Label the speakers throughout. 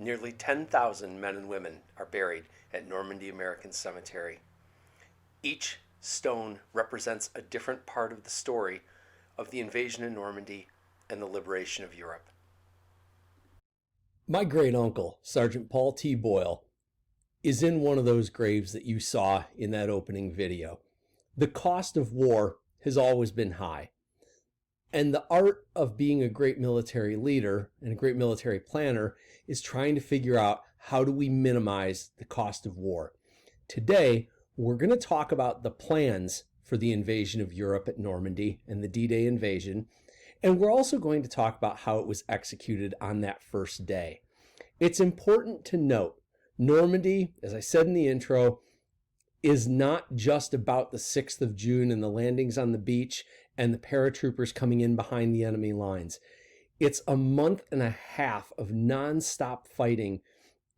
Speaker 1: Nearly 10,000 men and women are buried at Normandy American Cemetery. Each stone represents a different part of the story of the invasion of Normandy and the liberation of Europe.
Speaker 2: My great uncle, Sergeant Paul T. Boyle, is in one of those graves that you saw in that opening video. The cost of war has always been high. And the art of being a great military leader and a great military planner is trying to figure out how do we minimize the cost of war. Today, we're going to talk about the plans for the invasion of Europe at Normandy and the D-Day invasion. And we're also going to talk about how it was executed on that first day. It's important to note, Normandy, as I said in the intro, is not just about the 6th of June and the landings on the beach and the paratroopers coming in behind the enemy lines. It's a month and a half of nonstop fighting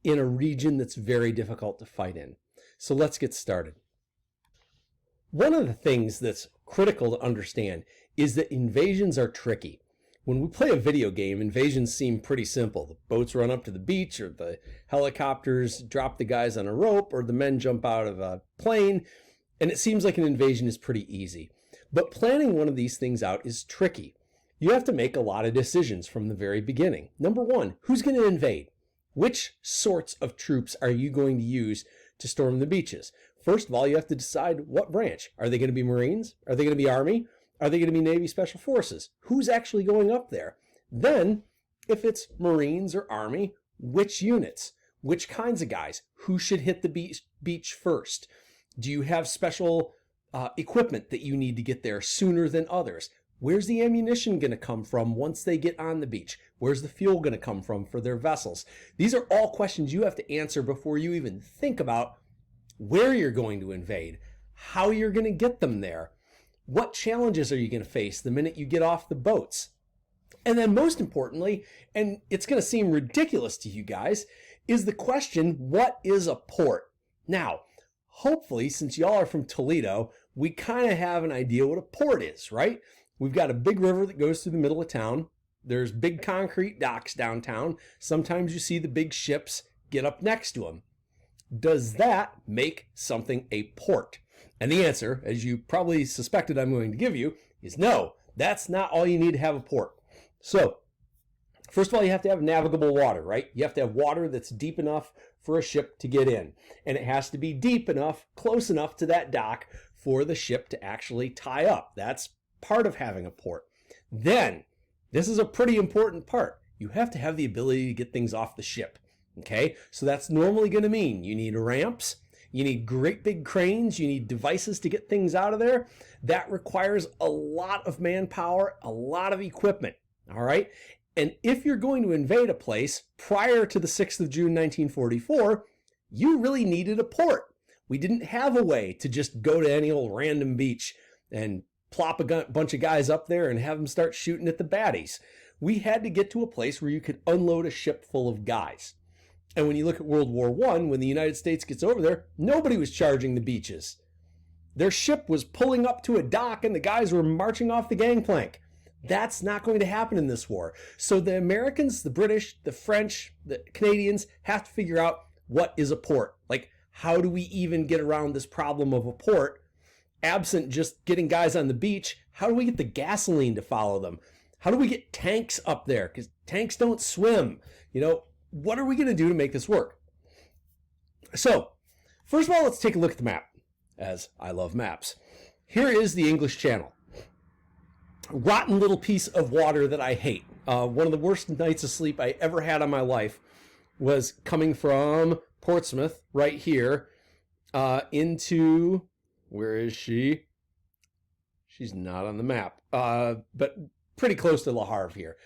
Speaker 2: in a region that's very difficult to fight in. So let's get started. One of the things that's critical to understand is that invasions are tricky. When we play a video game, invasions seem pretty simple. The boats run up to the beach, or the helicopters drop the guys on a rope, or the men jump out of a plane, and it seems like an invasion is pretty easy. But planning one of these things out is tricky. You have to make a lot of decisions from the very beginning. Number one, who's going to invade? Which sorts of troops are you going to use to storm the beaches? First of all, you have to decide what branch. Are they going to be Marines? Are they going to be Army? Are they going to be Navy Special Forces? Who's actually going up there? Then, if it's Marines or Army, which units? Which kinds of guys? Who should hit the beach first? Do you have special equipment that you need to get there sooner than others? Where's the ammunition going to come from once they get on the beach? Where's the fuel going to come from for their vessels? These are all questions you have to answer before you even think about where you're going to invade, how you're going to get them there. What challenges are you going to face the minute you get off the boats? And then most importantly, and it's going to seem ridiculous to you guys, is the question, what is a port? Now, hopefully, since y'all are from Toledo, we kind of have an idea what a port is, right? We've got a big river that goes through the middle of town. There's big concrete docks downtown. Sometimes you see the big ships get up next to them. Does that make something a port? And the answer, as you probably suspected I'm going to give you, is no. That's not all you need to have a port. So, first of all, you have to have navigable water, right? You have to have water that's deep enough for a ship to get in. And it has to be deep enough, close enough to that dock for the ship to actually tie up. That's part of having a port. Then, this is a pretty important part. You have to have the ability to get things off the ship. Okay? So that's normally going to mean you need ramps. You need great big cranes. You need devices to get things out of there. That requires a lot of manpower, a lot of equipment. All right. And if you're going to invade a place prior to the 6th of June, 1944, you really needed a port. We didn't have a way to just go to any old random beach and plop a bunch of guys up there and have them start shooting at the baddies. We had to get to a place where you could unload a ship full of guys. And when you look at World War I, when the United States gets over there, nobody was charging the beaches. Their ship was pulling up to a dock and the guys were marching off the gangplank. That's not going to happen in this war. So the Americans, the British, the French, the Canadians have to figure out what is a port. Like, how do we even get around this problem of a port? Absent just getting guys on the beach, how do we get the gasoline to follow them? How do we get tanks up there? Because tanks don't swim. You know, what are we going to do to make this work? So, first of all, let's take a look at the map, as I love maps. Here is the English Channel. Rotten little piece of water that I hate. One of the worst nights of sleep I ever had in my life was coming from Portsmouth, right here, into, where is she? She's not on the map, but pretty close to Le Havre here,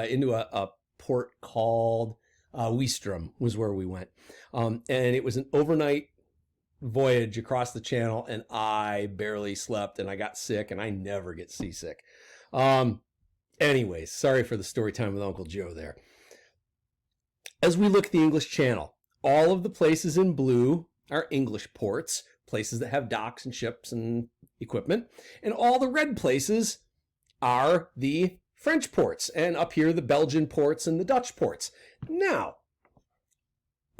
Speaker 2: into a port called Weestrum was where we went. And it was an overnight voyage across the channel, and I barely slept, and I got sick, and I never get seasick. Anyways, sorry for the story time with Uncle Joe there. As we look at the English Channel, all of the places in blue are English ports, places that have docks and ships and equipment, and all the red places are the French ports, and up here the Belgian ports and the Dutch ports. Now,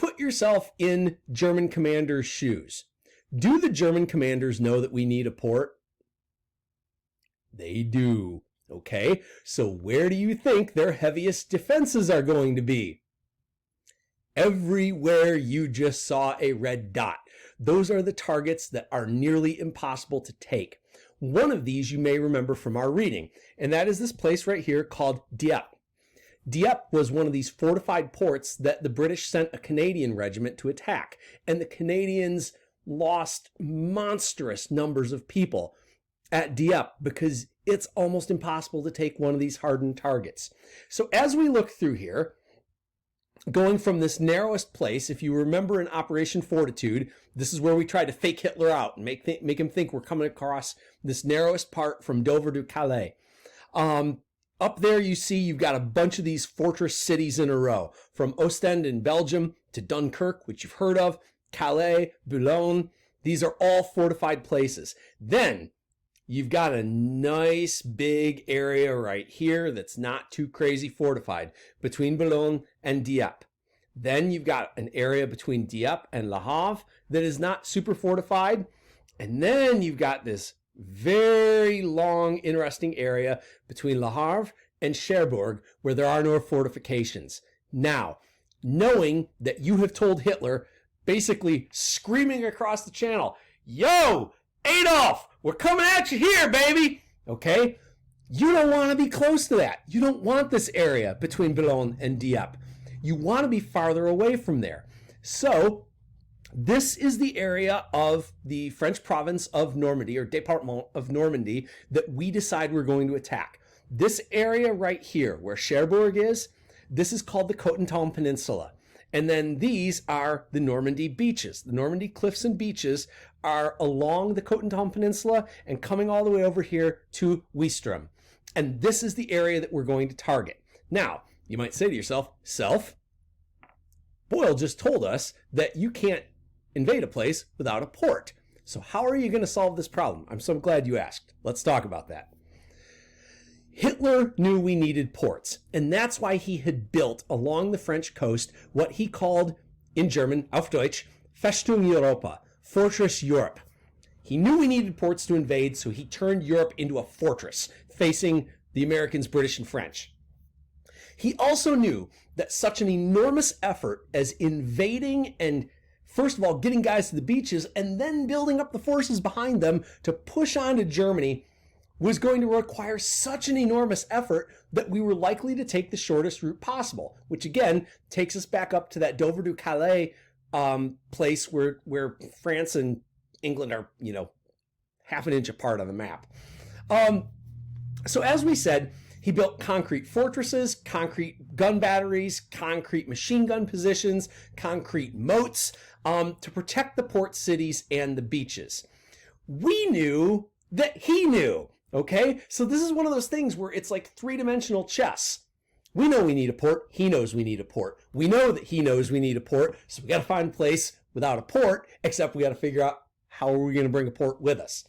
Speaker 2: put yourself in German commanders' shoes. Do the German commanders know that we need a port? They do. Okay, so where do you think their heaviest defenses are going to be? Everywhere you just saw a red dot. Those are the targets that are nearly impossible to take. One of these you may remember from our reading, and that is this place right here called Dieppe. Dieppe was one of these fortified ports that the British sent a Canadian regiment to attack, and the Canadians lost monstrous numbers of people at Dieppe because it's almost impossible to take one of these hardened targets. So as we look through here, going from this narrowest place, if you remember in Operation Fortitude, this is where we tried to fake Hitler out and make him think we're coming across this narrowest part from Dover to Calais. Up there you see you've got a bunch of these fortress cities in a row, from Ostend in Belgium to Dunkirk, which you've heard of, Calais, Boulogne. These are all fortified places. Then you've got a nice big area right here that's not too crazy fortified between Boulogne and Dieppe. Then you've got an area between Dieppe and Le Havre that is not super fortified. And then you've got this very long, interesting area between Le Havre and Cherbourg where there are no fortifications. Now, knowing that you have told Hitler, basically screaming across the channel, "Yo, Adolf, we're coming at you here, baby!" Okay? You don't want to be close to that. You don't want this area between Boulogne and Dieppe. You want to be farther away from there. So, this is the area of the French province of Normandy, or Département of Normandy, that we decide we're going to attack. This area right here, where Cherbourg is, this is called the Cotentin Peninsula. And then these are the Normandy beaches. The Normandy cliffs and beaches are along the Cotentin Peninsula and coming all the way over here to Ouistreham. And this is the area that we're going to target. Now, you might say to yourself, Boyle just told us that you can't invade a place without a port. So how are you going to solve this problem? I'm so glad you asked. Let's talk about that. Hitler knew we needed ports, and that's why he had built along the French coast what he called, in German, auf Deutsch, FESTUNG EUROPA, Fortress Europe. He knew we needed ports to invade, so he turned Europe into a fortress, facing the Americans, British, and French. He also knew that such an enormous effort as invading and, first of all, getting guys to the beaches, and then building up the forces behind them to push on to Germany was going to require such an enormous effort that we were likely to take the shortest route possible, which again takes us back up to that Dover to Calais place where France and England are, half an inch apart on the map. So as we said, he built concrete fortresses, concrete gun batteries, concrete machine gun positions, concrete moats to protect the port cities and the beaches. We knew that he knew. Okay, so this is one of those things where it's like three-dimensional chess. We know we need a port. He knows we need a port. We know that he knows we need a port. So we got to find a place without a port, except we got to figure out how are we going to bring a port with us.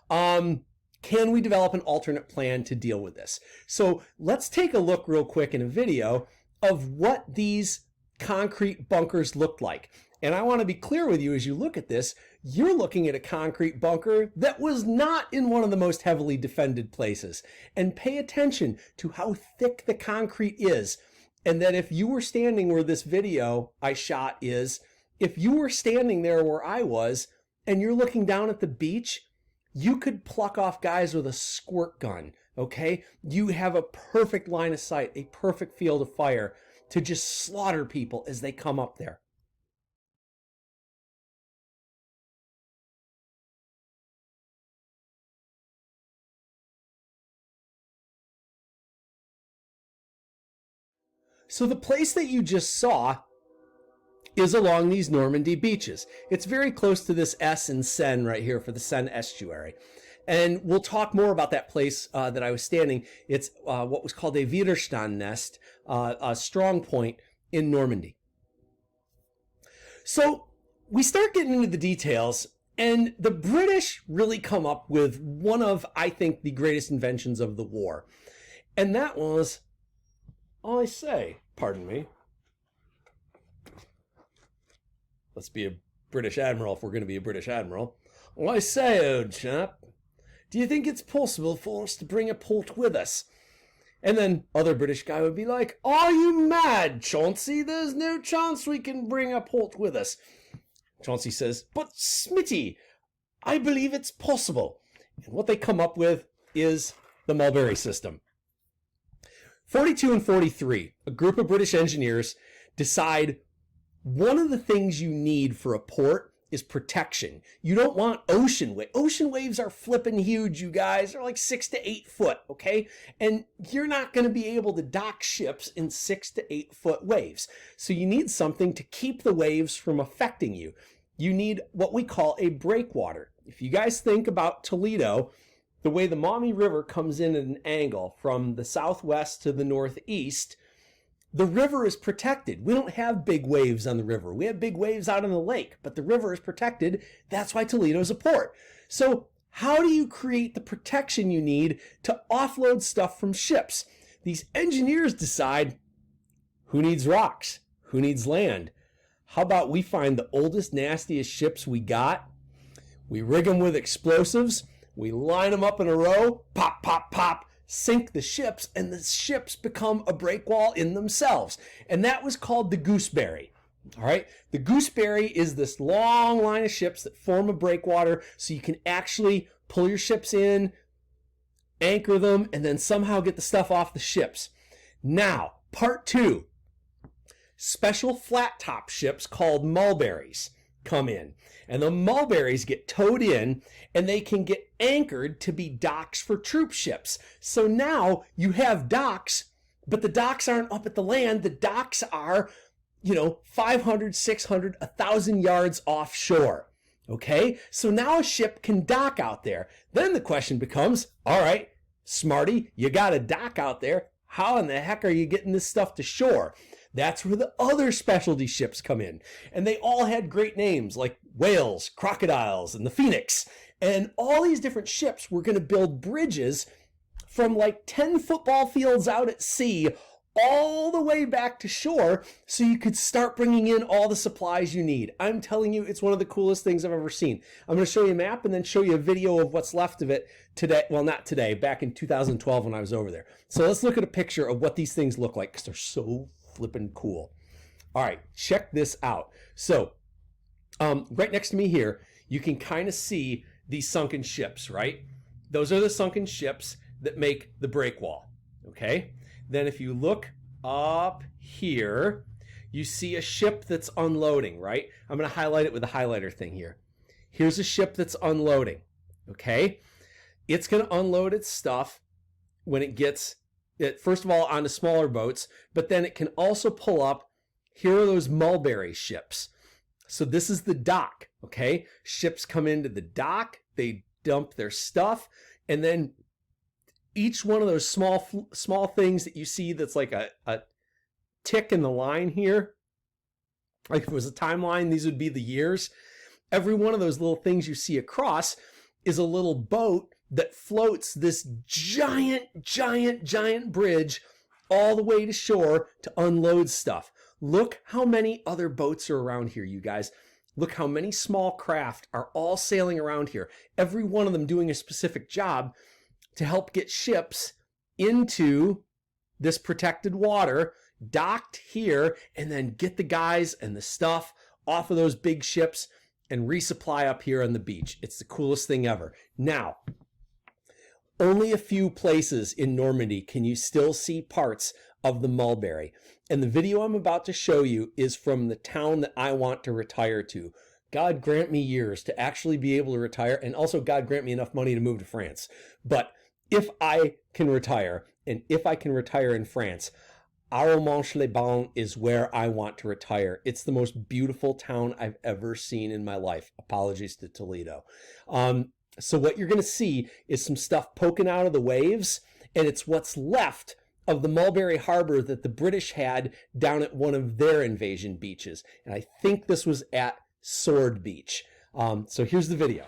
Speaker 2: Can we develop an alternate plan to deal with this? So let's take a look real quick in a video of what these concrete bunkers looked like. And I want to be clear with you as you look at this, you're looking at a concrete bunker that was not in one of the most heavily defended places. And pay attention to how thick the concrete is. And that if you were standing where this video I shot is, if you were standing there where I was, and you're looking down at the beach, you could pluck off guys with a squirt gun, okay? You have a perfect line of sight, a perfect field of fire to just slaughter people as they come up there. So the place that you just saw is along these Normandy beaches. It's very close to this S in Seine right here for the Seine estuary. And we'll talk more about that place that I was standing. It's what was called a Widerstand-Nest, a strong point in Normandy. So we start getting into the details, and the British really come up with one of, I think, the greatest inventions of the war. And that was, pardon me, let's be a British admiral if we're going to be a British admiral. "I say, old chap, do you think it's possible for us to bring a port with us?" And then other British guy would be like, "Are you mad, Chauncey? There's no chance we can bring a port with us." Chauncey says, "But Smitty, I believe it's possible." And what they come up with is the Mulberry system. 42 and 43, a group of British engineers decide one of the things you need for a port is protection. You don't want ocean waves. Ocean waves are flipping huge, you guys. They're like 6 to 8 foot, okay? And you're not going to be able to dock ships in 6 to 8 foot waves. So you need something to keep the waves from affecting you. You need what we call a breakwater. If you guys think about Toledo, the way the Maumee River comes in at an angle from the southwest to the northeast, the river is protected. We don't have big waves on the river. We have big waves out on the lake, but the river is protected. That's why Toledo's a port. So how do you create the protection you need to offload stuff from ships? These engineers decide, who needs rocks? Who needs land? How about we find the oldest, nastiest ships we got? We rig them with explosives. We line them up in a row. Pop, pop, pop. Sink the ships, and the ships become a breakwall in themselves. And that was called the gooseberry. All right. The gooseberry is this long line of ships that form a breakwater so you can actually pull your ships in, anchor them, and then somehow get the stuff off the ships. Now, part 2. Special flat top ships called mulberries come in. And the mulberries get towed in, and they can get anchored to be docks for troop ships. So now you have docks, but the docks aren't up at the land. The docks are, 500, 600, 1,000 yards offshore. Okay? So now a ship can dock out there. Then the question becomes, all right, smarty, you got a dock out there. How in the heck are you getting this stuff to shore? That's where the other specialty ships come in. And they all had great names like whales, crocodiles, and the Phoenix. And all these different ships were going to build bridges from like 10 football fields out at sea all the way back to shore so you could start bringing in all the supplies you need. I'm telling you, it's one of the coolest things I've ever seen. I'm going to show you a map and then show you a video of what's left of it today. Well, not today, back in 2012 when I was over there. So let's look at a picture of what these things look like because they're so flippin' cool. All right, check this out. So right next to me here, you can kind of see these sunken ships, right? Those are the sunken ships that make the breakwall, okay? Then if you look up here, you see a ship that's unloading, right? I'm going to highlight it with a highlighter thing here. Here's a ship that's unloading, okay? It's going to unload its stuff when it gets it, first of all, onto smaller boats, but then it can also pull up, here are those mulberry ships. So this is the dock, okay? Ships come into the dock, they dump their stuff, and then each one of those small things that you see that's like a tick in the line here, like if it was a timeline, these would be the years. Every one of those little things you see across is a little boat that floats this giant bridge all the way to shore to unload stuff. Look how many other boats are around here, you guys. Look how many small craft are all sailing around here. Every one of them doing a specific job to help get ships into this protected water, docked here, and then get the guys and the stuff off of those big ships and resupply up here on the beach. It's the coolest thing ever. Now, only a few places in Normandy can you still see parts of the mulberry. And the video I'm about to show you is from the town that I want to retire to. God grant me years to actually be able to retire, and also God grant me enough money to move to France. But if I can retire, and if I can retire in France, Arromanches-les-Bains is where I want to retire. It's the most beautiful town I've ever seen in my life. Apologies to Toledo. So what you're going to see is some stuff poking out of the waves, and it's what's left of the Mulberry Harbor that the British had down at one of their invasion beaches. And I think this was at Sword Beach. So here's the video.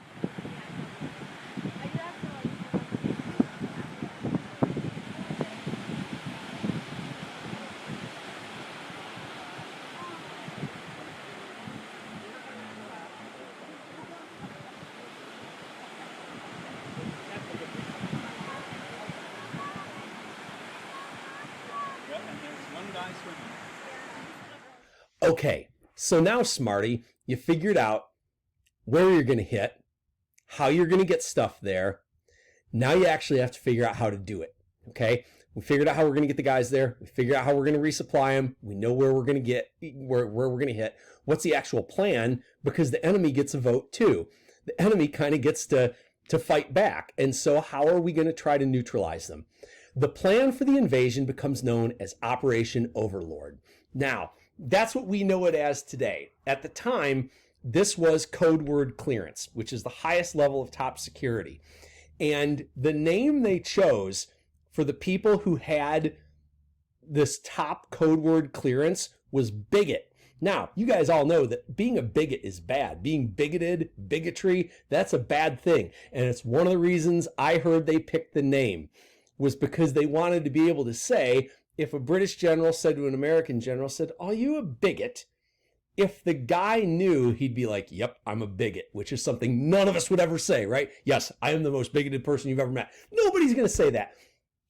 Speaker 2: Okay, so now, Smarty, you figured out where you're going to hit, how you're going to get stuff there. Now you actually have to figure out how to do it, okay? We figured out how we're going to get the guys there. We figured out how we're going to resupply them. We know where we're going to get, where we're going to hit. What's the actual plan? Because the enemy gets a vote too. The enemy kind of gets to fight back. And so how are we going to try to neutralize them? The plan for the invasion becomes known as Operation Overlord. Now, that's what we know it as today. At the time, this was code word clearance, which is the highest level of top security. And the name they chose for the people who had this top code word clearance was bigot. Now, you guys all know that being a bigot is bad. Being bigoted, bigotry, that's a bad thing. And it's one of the reasons I heard they picked the name, was because they wanted to be able to say, if a British general said to an American general, said, "Are you a bigot?" If the guy knew, he'd be like, "Yep, I'm a bigot," which is something none of us would ever say, right? "Yes, I am the most bigoted person you've ever met." Nobody's going to say that.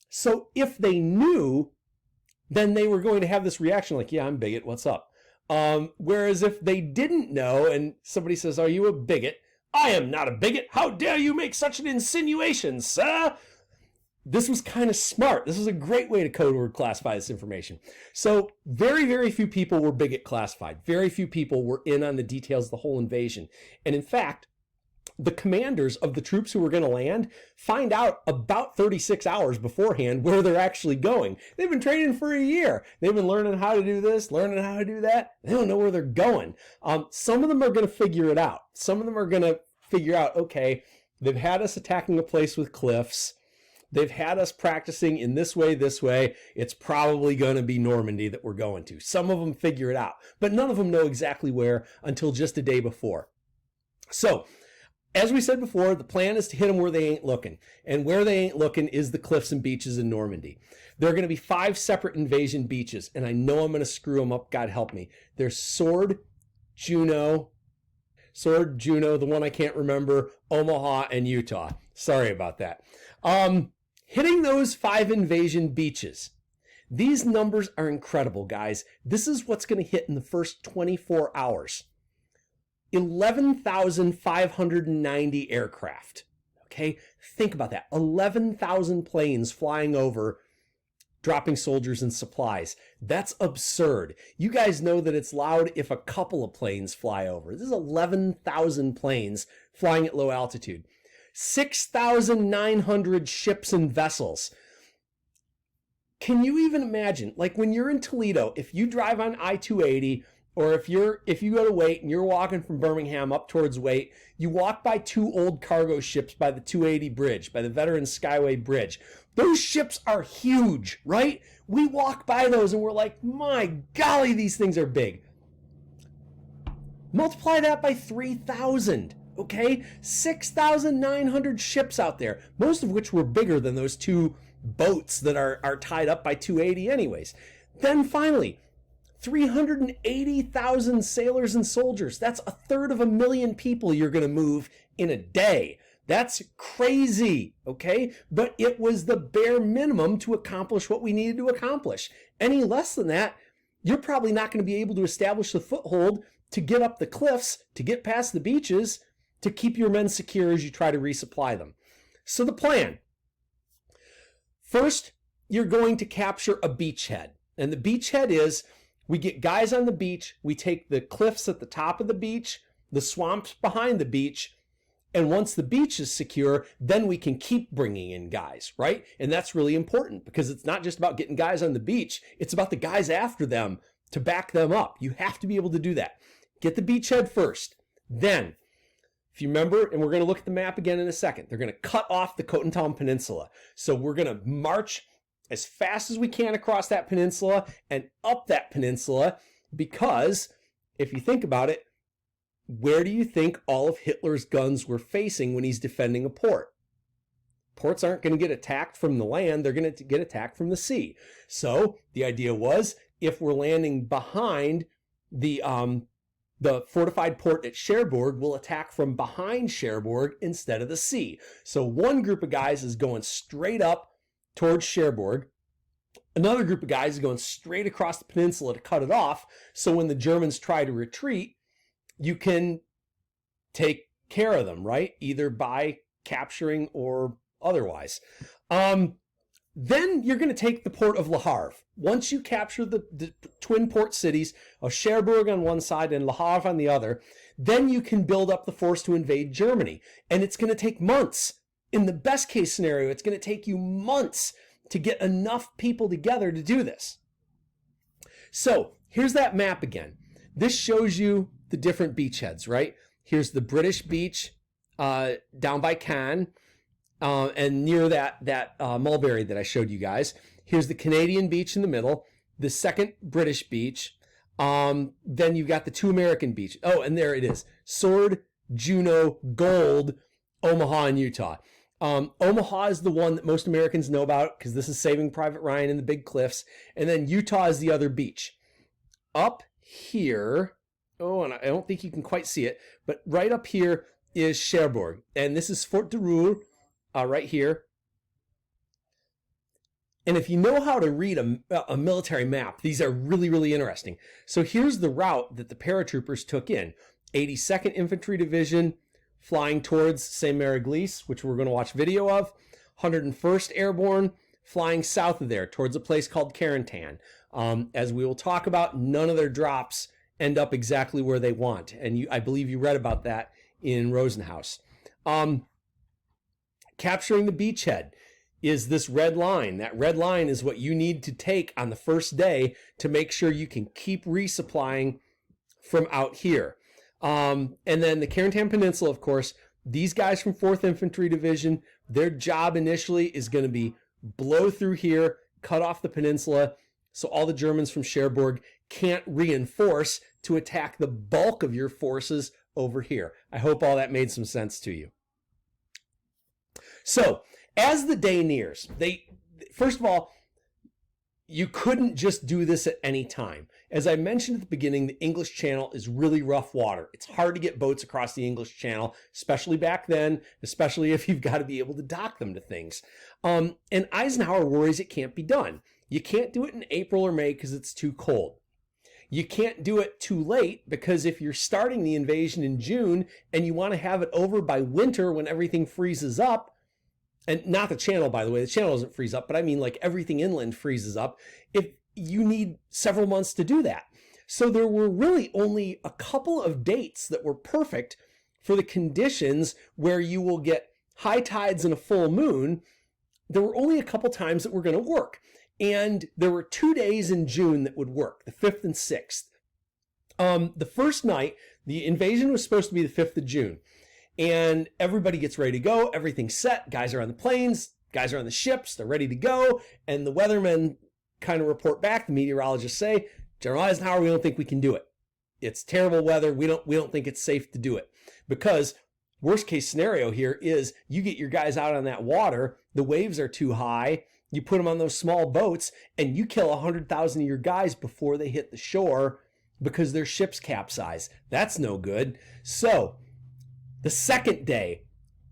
Speaker 2: So if they knew, then they were going to have this reaction like, "Yeah, I'm bigot. What's up?" Whereas if they didn't know and somebody says, "Are you a bigot?" "I am not a bigot. How dare you make such an insinuation, sir?" This was kind of smart. This was a great way to code word classify this information. So very, very few people were bigot classified. Very few people were in on the details of the whole invasion. And in fact, the commanders of the troops who were going to land find out about 36 hours beforehand where they're actually going. They've been training for a year. They've been learning how to do this, learning how to do that. They don't know where they're going. Some of them are going to figure it out. Some of them are going to figure out, okay, they've had us attacking a place with cliffs. They've had us practicing in this way. It's probably going to be Normandy that we're going to. Some of them figure it out, but none of them know exactly where until just a day before. So, as we said before, the plan is to hit them where they ain't looking. And where they ain't looking is the cliffs and beaches in Normandy. There are going to be 5 separate invasion beaches, and I know I'm going to screw them up. God help me. There's Sword, Juno, the one I can't remember, Omaha, and Utah. Sorry about that. Hitting those 5 invasion beaches. These numbers are incredible, guys. This is what's going to hit in the first 24 hours. 11,590 aircraft. Okay? Think about that. 11,000 planes flying over, dropping soldiers and supplies. That's absurd. You guys know that it's loud if a couple of planes fly over. This is 11,000 planes flying at low altitude. 6,900 ships and vessels. Can you even imagine, like when you're in Toledo, if you drive on I-280, or if you go to Waite and you're walking from Birmingham up towards Waite, you walk by 2 old cargo ships by the 280 bridge, by the Veterans Skyway Bridge. Those ships are huge, right? We walk by those and we're like, my golly, these things are big. Multiply that by 3,000. Okay, 6,900 ships out there, most of which were bigger than those 2 boats that are tied up by 280 anyways. Then finally, 380,000 sailors and soldiers. That's 1/3 people you're going to move in a day. That's crazy, okay? But it was the bare minimum to accomplish what we needed to accomplish. Any less than that, you're probably not going to be able to establish the foothold to get up the cliffs, to get past the beaches, to keep your men secure as you try to resupply them. So the plan. First, you're going to capture a beachhead. And the beachhead is, we get guys on the beach, we take the cliffs at the top of the beach, the swamps behind the beach, and once the beach is secure, then we can keep bringing in guys, right? And that's really important because it's not just about getting guys on the beach, it's about the guys after them to back them up. You have to be able to do that. Get the beachhead first. Then, if you remember, and we're going to look at the map again in a second, they're going to cut off the Cotentin Peninsula. So we're going to march as fast as we can across that peninsula and up that peninsula because, if you think about it, where do you think all of Hitler's guns were facing when he's defending a port? Ports aren't going to get attacked from the land, they're going to get attacked from the sea. So the idea was, if we're landing behind the fortified port at Cherbourg, will attack from behind Cherbourg instead of the sea. So one group of guys is going straight up towards Cherbourg. Another group of guys is going straight across the peninsula to cut it off, so when the Germans try to retreat, you can take care of them, right? Either by capturing or otherwise. Then you're going to take the port of Le Havre. Once you capture the twin port cities of Cherbourg on one side and Le Havre on the other, then you can build up the force to invade Germany. And it's going to take months. In the best case scenario, it's going to take you months to get enough people together to do this. So here's that map again. This shows you the different beachheads, right? Here's the British beach down by Cannes. And near that mulberry that I showed you guys. Here's the Canadian beach in the middle, the second British beach. Then you've got the two American beaches. Oh, and there it is. Sword, Juno, Gold, Omaha, and Utah. Omaha is the one that most Americans know about because this is Saving Private Ryan and the Big Cliffs. And then Utah is the other beach. Up here, oh, and I don't think you can quite see it, but right up here is Cherbourg. And this is Fort de Roule. Right here. And if you know how to read a military map, these are really, really interesting. So here's the route that the paratroopers took in. 82nd Infantry Division flying towards Saint-Mary-Glisse, which we're going to watch video of. 101st Airborne flying south of there towards a place called Carentan. As we will talk about, none of their drops end up exactly where they want. And I believe you read about that in Rosenhaus. Capturing the beachhead is this red line. That red line is what you need to take on the first day to make sure you can keep resupplying from out here. And then the Carentan Peninsula, of course, these guys from 4th Infantry Division, their job initially is going to be blow through here, cut off the peninsula, so all the Germans from Cherbourg can't reinforce to attack the bulk of your forces over here. I hope all that made some sense to you. So, as the day nears, first of all, you couldn't just do this at any time. As I mentioned at the beginning, the English Channel is really rough water. It's hard to get boats across the English Channel, especially back then, especially if you've got to be able to dock them to things. And Eisenhower worries it can't be done. You can't do it in April or May because it's too cold. You can't do it too late because if you're starting the invasion in June and you want to have it over by winter when everything freezes up, and not the channel, by the way, the channel doesn't freeze up, but I mean like everything inland freezes up, if you need several months to do that. So there were really only a couple of dates that were perfect for the conditions where you will get high tides and a full moon. There were only a couple times that were going to work. And there were 2 days in June that would work, the 5th and 6th. The first night, the invasion was supposed to be the 5th of June. And everybody gets ready to go. Everything's set. Guys are on the planes. Guys are on the ships. They're ready to go. And the weathermen kind of report back. The meteorologists say, General Eisenhower, we don't think we can do it. It's terrible weather. We don't think it's safe to do it. Because worst case scenario here is you get your guys out on that water. The waves are too high. You put them on those small boats and you kill 100,000 of your guys before they hit the shore because their ships capsize. That's no good. So the second day,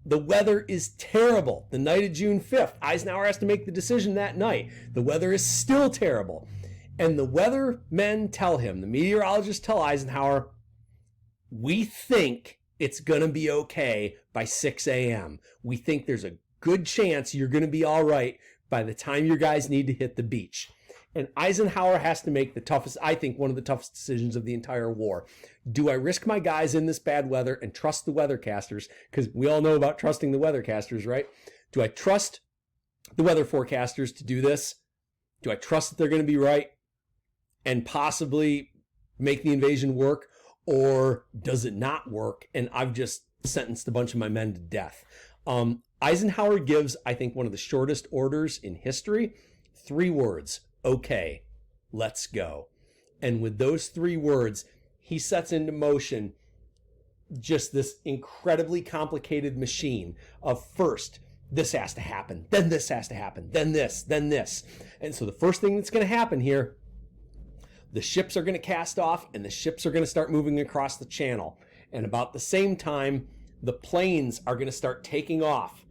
Speaker 2: the weather is terrible. The night of June 5th, Eisenhower has to make the decision that night. The weather is still terrible. And the weathermen tell him, the meteorologists tell Eisenhower, we think it's going to be okay by 6 a.m. We think there's a good chance you're going to be all right by the time your guys need to hit the beach. And Eisenhower has to make the toughest, I think, one of the toughest decisions of the entire war. Do I risk my guys in this bad weather and trust the weathercasters? Because we all know about trusting the weathercasters, right? Do I trust the weather forecasters to do this? Do I trust that they're going to be right and possibly make the invasion work? Or does it not work and I've just sentenced a bunch of my men to death? Eisenhower gives, I think, one of the shortest orders in history. 3 words. Okay, let's go. And with those 3 words, he sets into motion just this incredibly complicated machine of first, this has to happen, then this has to happen, then this, then this. And so the first thing that's going to happen here, the ships are going to cast off and the ships are going to start moving across the channel. And about the same time, the planes are going to start taking off,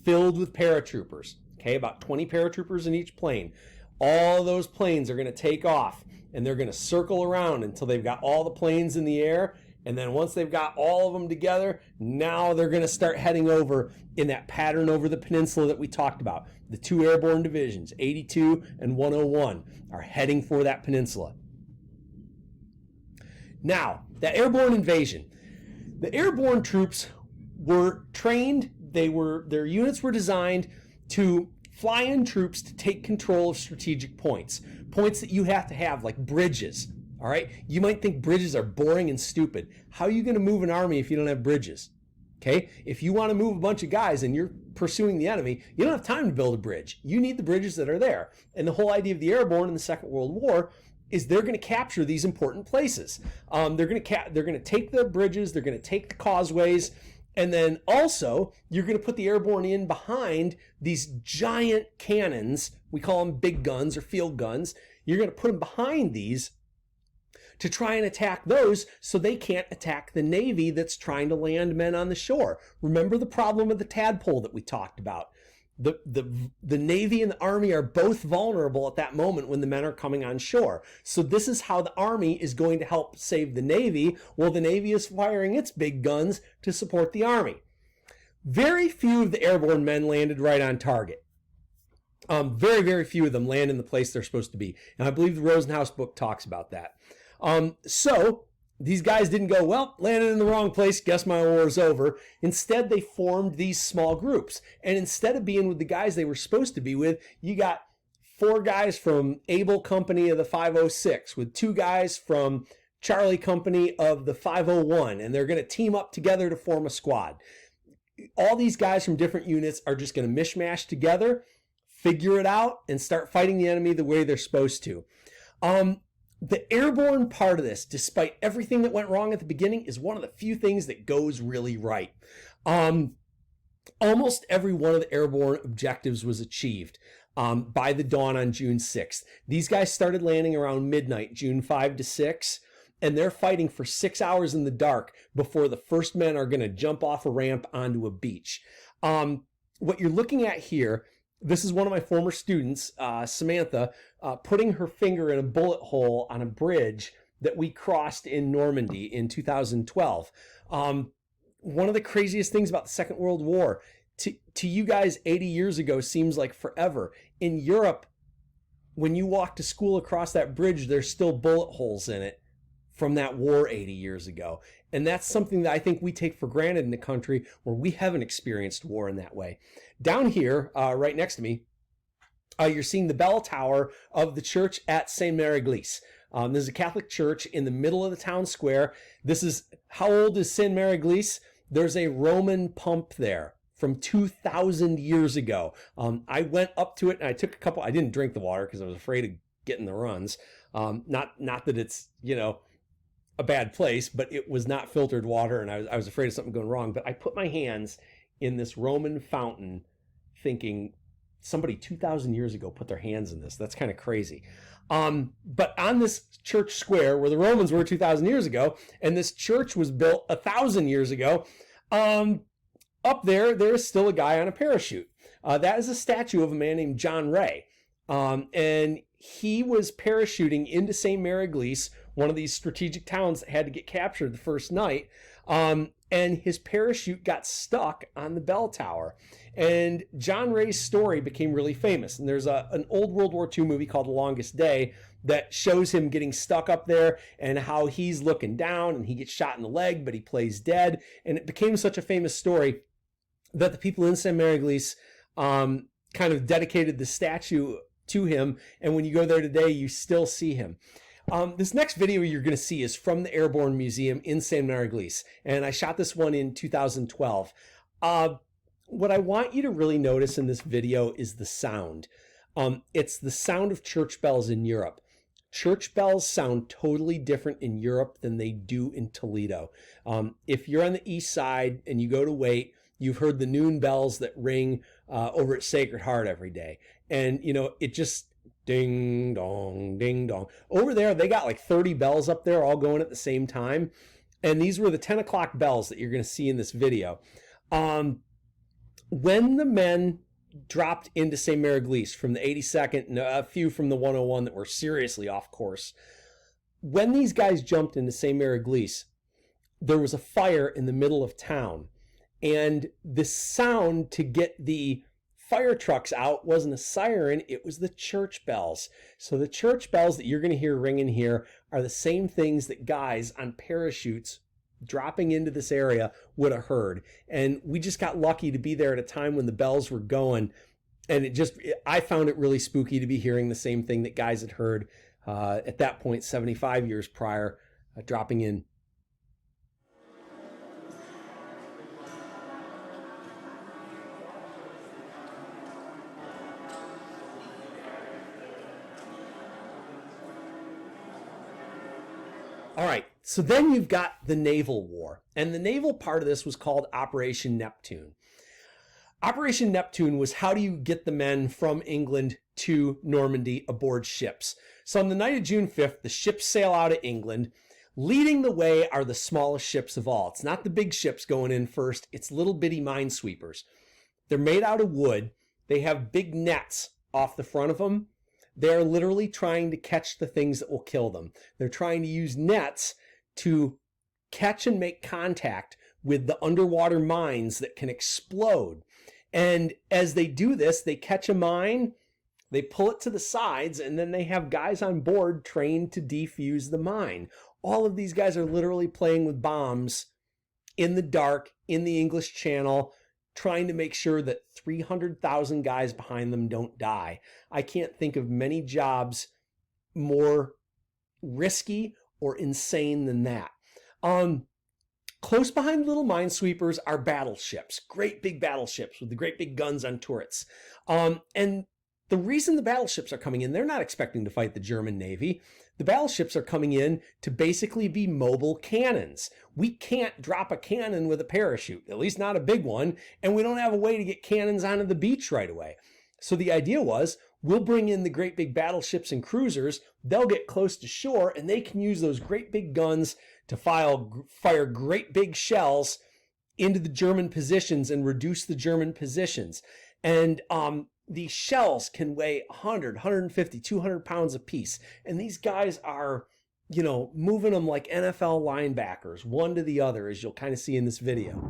Speaker 2: filled with paratroopers. Okay, about 20 paratroopers in each plane. all those planes are going to take off, and they're going to circle around until they've got all the planes in the air. And then once they've got all of them together, now they're going to start heading over in that pattern over the peninsula that we talked about. The two airborne divisions, 82 and 101, are heading for that peninsula. Now, that airborne invasion. The airborne troops were trained, their units were designed to fly in troops to take control of strategic points that you have to have, like bridges. All right, you might think bridges are boring and stupid. How are you going to move an army if you don't have bridges? Okay, if you want to move a bunch of guys and you're pursuing the enemy, you don't have time to build a bridge. You need the bridges that are there. And the whole idea of the airborne in the Second World War is they're going to capture these important places. They're going to take the bridges, they're going to take the causeways, and then also you're going to put the airborne in behind these giant cannons. We call them big guns or field guns. You're going to put them behind these to try and attack those so they can't attack the Navy that's trying to land men on the shore. Remember the problem of the tadpole that we talked about. The Navy and the Army are both vulnerable at that moment when the men are coming on shore. So this is how the Army is going to help save the Navy while the Navy is firing its big guns to support the Army. Very few of the airborne men landed right on target. Very, very few of them land in the place they're supposed to be. And I believe the Rosenhaus book talks about that. So these guys didn't go, well, landed in the wrong place, guess my war's over. Instead, they formed these small groups. And instead of being with the guys they were supposed to be with, you got 4 guys from Able Company of the 506 with 2 guys from Charlie Company of the 501. And they're going to team up together to form a squad. All these guys from different units are just going to mishmash together, figure it out, and start fighting the enemy the way they're supposed to. The airborne part of this, despite everything that went wrong at the beginning, is one of the few things that goes really right. Almost every one of the airborne objectives was achieved by the dawn on June 6th. These guys started landing around midnight, June 5 to 6, and they're fighting for 6 hours in the dark before the first men are going to jump off a ramp onto a beach. What you're looking at here, this is one of my former students, Samantha, putting her finger in a bullet hole on a bridge that we crossed in Normandy in 2012. One of the craziest things about the Second World War, to you guys 80 years ago seems like forever. In Europe, when you walk to school across that bridge, there's still bullet holes in it from that war 80 years ago. And that's something that I think we take for granted in the country where we haven't experienced war in that way. Down here, right next to me, you're seeing the bell tower of the church at Saint Mary Église. This is a Catholic church in the middle of the town square. This is, how old is Saint Mary Église? There's a Roman pump there from 2,000 years ago. I went up to it and I took a couple, I didn't drink the water because I was afraid of getting the runs. Not that it's, a bad place, but it was not filtered water and I was afraid of something going wrong. But I put my hands in this Roman fountain thinking somebody 2,000 years ago put their hands in this. That's kind of crazy. But on this church square where the Romans were 2,000 years ago, and this church was built 1,000 years ago, up there is still a guy on a parachute. That is a statue of a man named John Ray. And he was parachuting into St. Mary Église, one of these strategic towns that had to get captured the first night. And his parachute got stuck on the bell tower. And John Ray's story became really famous. And there's an old World War II movie called The Longest Day that shows him getting stuck up there and how he's looking down and he gets shot in the leg, but he plays dead. And it became such a famous story that the people in St. Mary Église kind of dedicated the statue to him. And when you go there today, you still see him. This next video you're going to see is from the Airborne Museum in St. Mary Église, and I shot this one in 2012. What I want you to really notice in this video is the sound. It's the sound of church bells in Europe. Church bells sound totally different in Europe than they do in Toledo. If you're on the east side and you go to wait, you've heard the noon bells that ring over at Sacred Heart every day. And, it just ding dong, ding dong. Over there, they got like 30 bells up there all going at the same time. And these were the 10 o'clock bells that you're going to see in this video. When the men dropped into St. Mary-Glise from the 82nd and a few from the 101 that were seriously off course. When these guys jumped into St. Mary-Glise, there was a fire in the middle of town. And the sound to get the fire trucks out wasn't a siren, it was the church bells. So the church bells that you're going to hear ringing here are the same things that guys on parachutes dropping into this area would have heard. And we just got lucky to be there at a time when the bells were going. And I found it really spooky to be hearing the same thing that guys had heard at that point, 75 years prior, dropping in. All right, so then you've got the naval war, and the naval part of this was called Operation Neptune. Operation Neptune was how do you get the men from England to Normandy aboard ships. So on the night of June 5th, the ships sail out of England. Leading the way are the smallest ships of all. It's not the big ships going in first, it's little bitty minesweepers. They're made out of wood. They have big nets off the front of them. They're literally trying to catch the things that will kill them. They're trying to use nets to catch and make contact with the underwater mines that can explode. And as they do this, they catch a mine, they pull it to the sides, and then they have guys on board trained to defuse the mine. All of these guys are literally playing with bombs in the dark, in the English Channel, trying to make sure that 300,000 guys behind them don't die. I can't think of many jobs more risky or insane than that. Close behind little minesweepers are battleships, great big battleships with the great big guns on turrets. And the reason the battleships are coming in, they're not expecting to fight the German Navy. The battleships are coming in to basically be mobile cannons. We can't drop a cannon with a parachute, at least not a big one, and we don't have a way to get cannons onto the beach right away. So the idea was, we'll bring in the great big battleships and cruisers, they'll get close to shore, and they can use those great big guns to fire great big shells into the German positions and reduce the German positions. And these shells can weigh 100, 150, 200 pounds apiece. And these guys are, moving them like NFL linebackers, one to the other, as you'll kind of see in this video.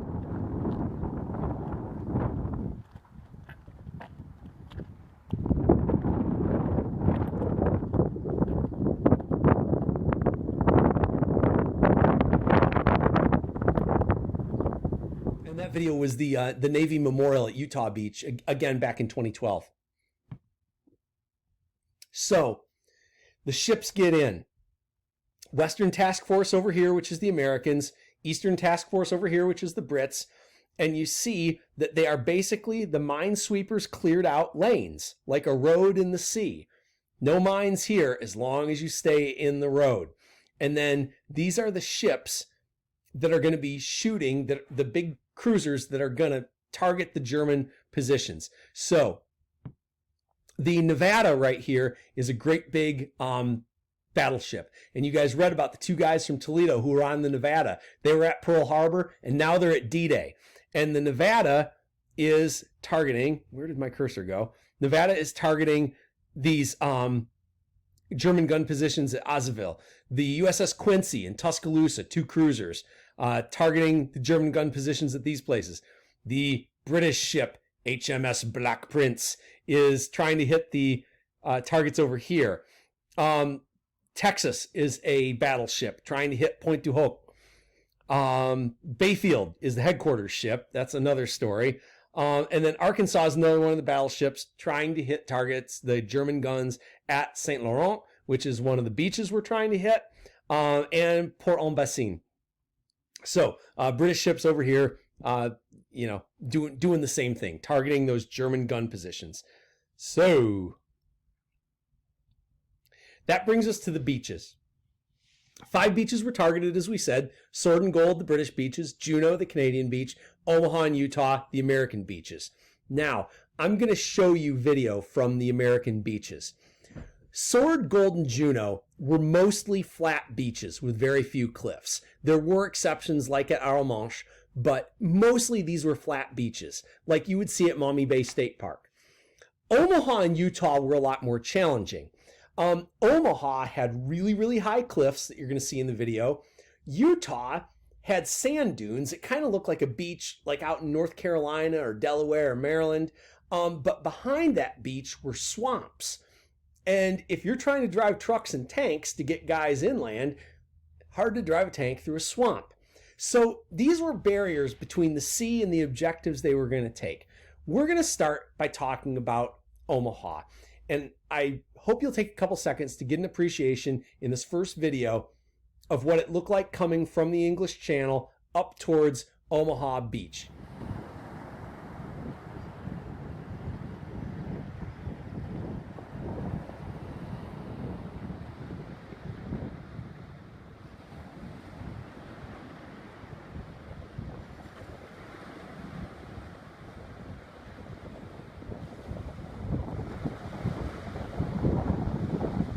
Speaker 2: That video was the Navy Memorial at Utah Beach, again back in 2012. So the ships get in. Western Task Force over here, which is the Americans, Eastern Task Force over here, which is the Brits, and you see that they are basically the minesweepers cleared out lanes, like a road in the sea. No mines here as long as you stay in the road. And then these are the ships that are going to be shooting the big cruisers that are going to target the German positions. So the Nevada right here is a great big battleship. And you guys read about the two guys from Toledo who were on the Nevada. They were at Pearl Harbor, and now they're at D-Day. And the Nevada is targeting, where did my cursor go? Nevada is targeting these German gun positions at Azoville. The USS Quincy in Tuscaloosa, two cruisers, targeting the German gun positions at these places. The British ship HMS Black Prince is trying to hit the targets over here. Texas is a battleship trying to hit Pointe du Hoc. Bayfield is the headquarters ship. That's another story. And then Arkansas is another one of the battleships trying to hit targets, the German guns at Saint Laurent, which is one of the beaches we're trying to hit, and Port-en-Bessin. So British ships over here, doing the same thing, targeting those German gun positions. So that brings us to the beaches. 5 beaches were targeted, as we said: Sword and Gold, the British beaches; Juneau, the Canadian beach; Omaha and Utah, the American beaches. Now, I'm going to show you video from the American beaches. Sword, Gold, and Juneau were mostly flat beaches with very few cliffs. There were exceptions like at Arromanches, but mostly these were flat beaches, like you would see at Maumee Bay State Park. Omaha and Utah were a lot more challenging. Omaha had really, really high cliffs that you're going to see in the video. Utah had sand dunes. It kind of looked like a beach like out in North Carolina or Delaware or Maryland. But behind that beach were swamps. And if you're trying to drive trucks and tanks to get guys inland, hard to drive a tank through a swamp. So these were barriers between the sea and the objectives they were going to take. We're going to start by talking about Omaha. And I hope you'll take a couple seconds to get an appreciation in this first video of what it looked like coming from the English Channel up towards Omaha Beach.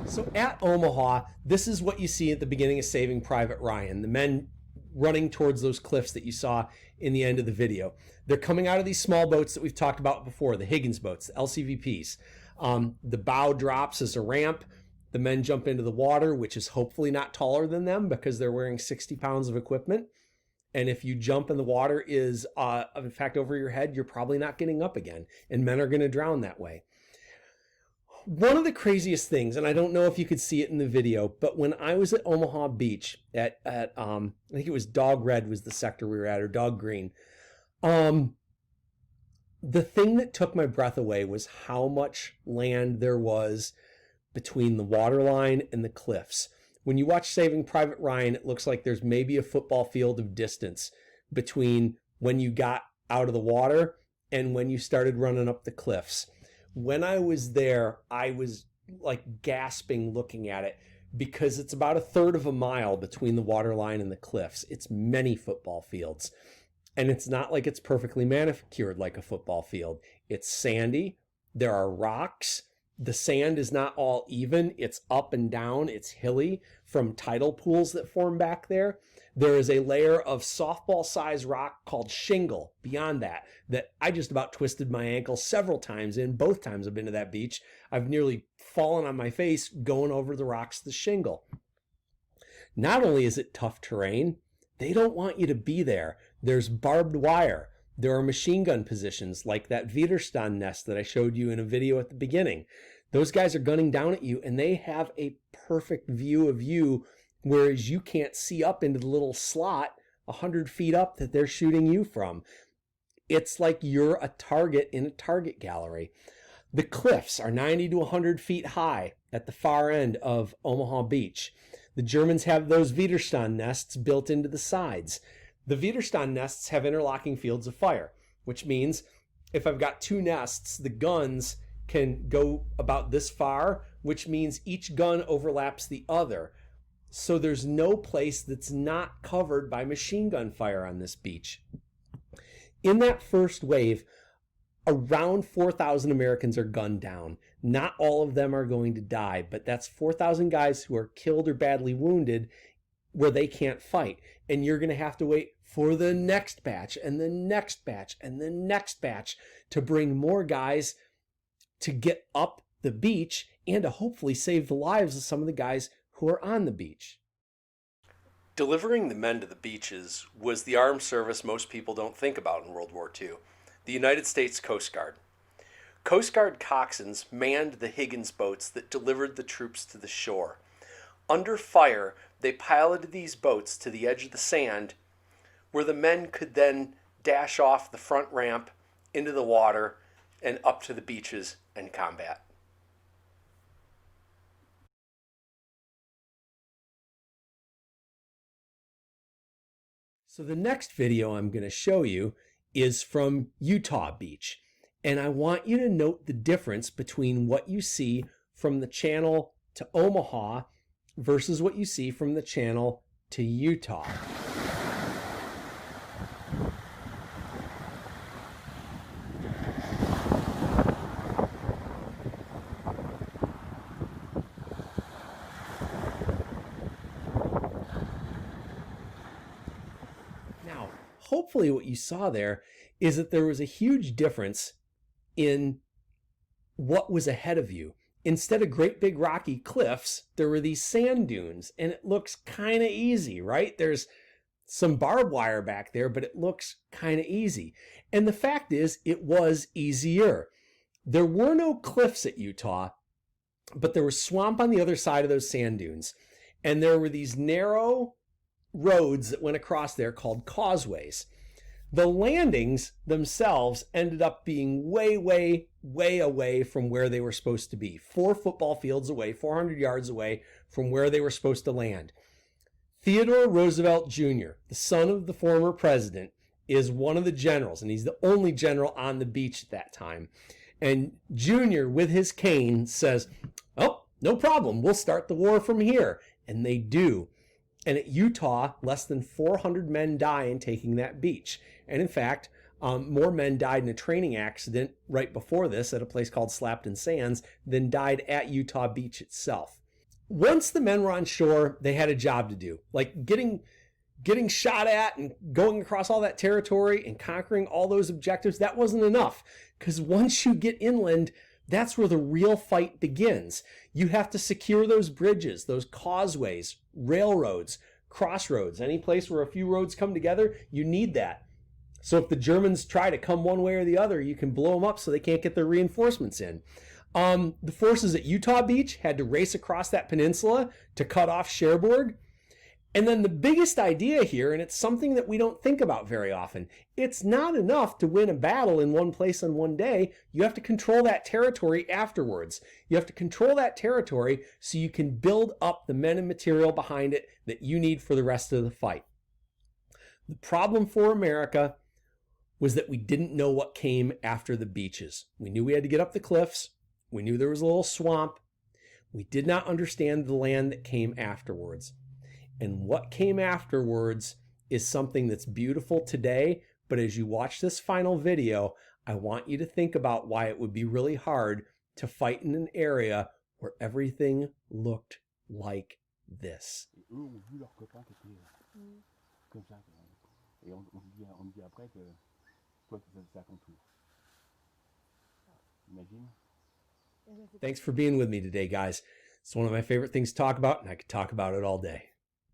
Speaker 2: So at Omaha, this is what you see at the beginning of Saving Private Ryan, the men running towards those cliffs that you saw in the end of the video. They're coming out of these small boats that we've talked about before, the Higgins boats, the LCVPs. The bow drops as a ramp. The men jump into the water, which is hopefully not taller than them because they're wearing 60 pounds of equipment. And if you jump and the water is, in fact, over your head, you're probably not getting up again. And men are going to drown that way. One of the craziest things, and I don't know if you could see it in the video, but when I was at Omaha Beach at I think it was Dog Red was the sector we were at, or Dog Green. The thing that took my breath away was how much land there was between the waterline and the cliffs. When you watch Saving Private Ryan, it looks like there's maybe a football field of distance between when you got out of the water and when you started running up the cliffs. When I was there, I was like gasping looking at it because it's about a third of a mile between the waterline and the cliffs. It's many football fields. And it's not like it's perfectly manicured like a football field. It's sandy. There are rocks. The sand is not all even. It's up and down. It's hilly from tidal pools that form back there. There is a layer of softball-sized rock called shingle beyond that I just about twisted my ankle several times in. Both times I've been to that beach, I've nearly fallen on my face going over the rocks, the shingle. Not only is it tough terrain, they don't want you to be there. There's barbed wire. There are machine gun positions like that Widerstand nest that I showed you in a video at the beginning. Those guys are gunning down at you and they have a perfect view of you, whereas you can't see up into the little slot 100 feet up that they're shooting you from. It's like you're a target in a target gallery. The cliffs are 90 to 100 feet high at the far end of Omaha Beach. The Germans have those Widerstand nests built into the sides. The Widerstand nests have interlocking fields of fire, which means if I've got two nests, the guns can go about this far, which means each gun overlaps the other. So there's no place that's not covered by machine gun fire on this beach. In that first wave, around 4,000 Americans are gunned down. Not all of them are going to die, but that's 4,000 guys who are killed or badly wounded where they can't fight. And you're going to have to wait for the next batch and the next batch and the next batch to bring more guys to get up the beach and to hopefully save the lives of some of the guys who are on the beach.
Speaker 1: Delivering the men to the beaches was the armed service most people don't think about in World War II, the United States Coast Guard. Coast Guard coxswains manned the Higgins boats that delivered the troops to the shore. Under fire, they piloted these boats to the edge of the sand, where the men could then dash off the front ramp into the water and up to the beaches and combat.
Speaker 2: So the next video I'm going to show you is from Utah Beach. And I want you to note the difference between what you see from the channel to Omaha versus what you see from the channel to Utah. Now, hopefully what you saw there is that there was a huge difference in what was ahead of you. Instead of great big rocky cliffs, there were these sand dunes, and it looks kind of easy, right? There's some barbed wire back there, but it looks kind of easy. And the fact is, it was easier. There were no cliffs at Utah, but there was swamp on the other side of those sand dunes. And there were these narrow roads that went across there called causeways. The landings themselves ended up being way, way, way away from where they were supposed to be. 4 football fields away, 400 yards away from where they were supposed to land. Theodore Roosevelt Jr., the son of the former president, is one of the generals, and he's the only general on the beach at that time. And Jr., with his cane, says, "Oh, no problem, we'll start the war from here." And they do. And at Utah, less than 400 men die in taking that beach. And in fact, more men died in a training accident right before this at a place called Slapton Sands than died at Utah Beach itself. Once the men were on shore, they had a job to do, like getting shot at and going across all that territory and conquering all those objectives. That wasn't enough, because once you get inland, that's where the real fight begins. You have to secure those bridges, those causeways, railroads, crossroads, any place where a few roads come together, you need that. So if the Germans try to come one way or the other, you can blow them up so they can't get their reinforcements in. The forces at Utah Beach had to race across that peninsula to cut off Cherbourg. And then the biggest idea here, and it's something that we don't think about very often, it's not enough to win a battle in one place on one day. You have to control that territory afterwards. You have to control that territory so you can build up the men and material behind it that you need for the rest of the fight. The problem for America was that we didn't know what came after the beaches. We knew we had to get up the cliffs. We knew there was a little swamp. We did not understand the land that came afterwards. And what came afterwards is something that's beautiful today, but as you watch this final video, I want you to think about why it would be really hard to fight in an area where everything looked like this.
Speaker 3: Eux ont vu leurs copains qui étaient comme ça. Et on me dit après que toi tu faisais ça à ton tour. Imagine.
Speaker 2: Thanks for being with me today, guys. It's one of my favorite things to talk about, and I could talk about it all day.